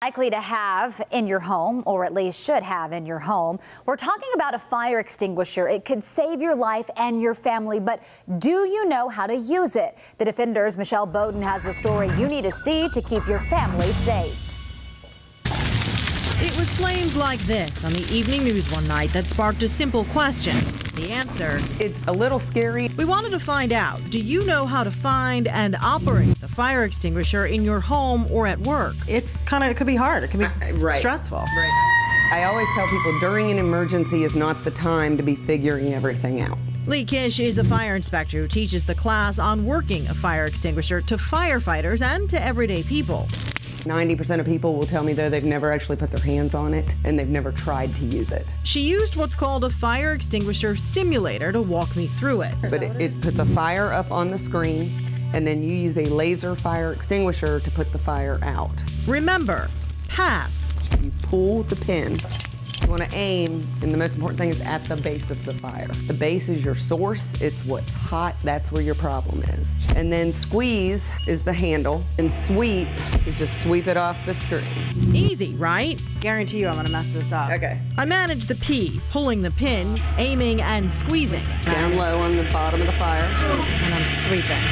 likely to have in your home, or at least should have in your home. We're talking about a fire extinguisher. It could save your life and your family, but do you know how to use it? The Defender's Michelle Bowden has the story you need to see to keep your family safe. It was flames like this on the evening news one night that sparked a simple question. The answer: it's a little scary. We wanted to find out, do you know how to find and operate the fire extinguisher in your home or at work? It could be hard. It can be stressful. Right. I always tell people during an emergency is not the time to be figuring everything out. Lee Kish is a fire inspector who teaches the class on working a fire extinguisher to firefighters and to everyday people. 90% of people will tell me, though, they've never actually put their hands on it and they've never tried to use it. She used what's called a fire extinguisher simulator to walk me through it. But it puts a fire up on the screen, and then you use a laser fire extinguisher to put the fire out. Remember, pass. You pull the pin. You want to aim, and the most important thing is at the base of the fire. The base is your source. It's what's hot. That's where your problem is. And then squeeze is the handle, and sweep is just sweep it off the screen. Easy, right? Guarantee you I'm gonna mess this up. Okay. I manage the P, pulling the pin, aiming and squeezing. Down low on the bottom of the fire. And I'm sweeping.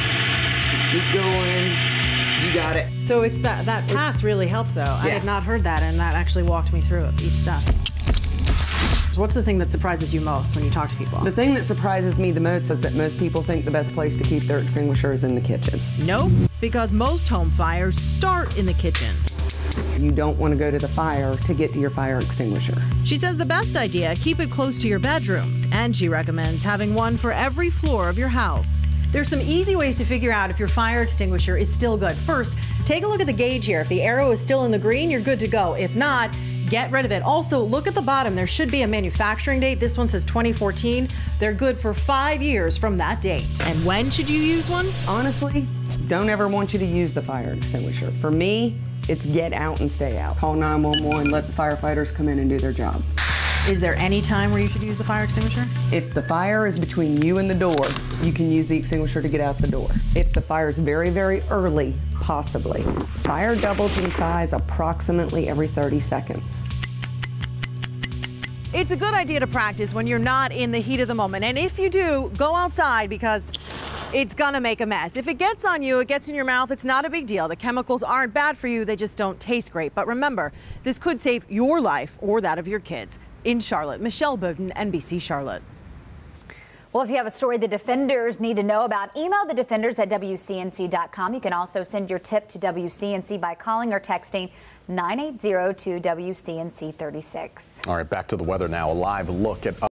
Keep going. You got it. So it's that pass really helped, though. Yeah. I had not heard that, and that actually walked me through it, each step. So what's the thing that surprises you most when you talk to people? The thing that surprises me the most is that most people think the best place to keep their extinguisher is in the kitchen. Nope, because most home fires start in the kitchen. You don't want to go to the fire to get to your fire extinguisher. She says the best idea, keep it close to your bedroom. And she recommends having one for every floor of your house. There's some easy ways to figure out if your fire extinguisher is still good. First, take a look at the gauge here. If the arrow is still in the green, you're good to go. If not, get rid of it. Also, look at the bottom. There should be a manufacturing date. This one says 2014. They're good for 5 years from that date. And when should you use one? Honestly, don't ever want you to use the fire extinguisher. For me, it's get out and stay out. Call 911, let the firefighters come in and do their job. Is there any time where you should use the fire extinguisher? If the fire is between you and the door, you can use the extinguisher to get out the door. If the fire is very, very early, possibly. Fire doubles in size approximately every 30 seconds. It's a good idea to practice when you're not in the heat of the moment. And if you do, go outside because it's gonna make a mess. If it gets on you, it gets in your mouth, it's not a big deal. The chemicals aren't bad for you, they just don't taste great. But remember, this could save your life or that of your kids. In Charlotte, Michelle Bowden, NBC Charlotte. Well, if you have a story the Defenders need to know about, email the Defenders at WCNC.com. You can also send your tip to WCNC by calling or texting 980 to WCNC 36. All right, back to the weather now. A live look at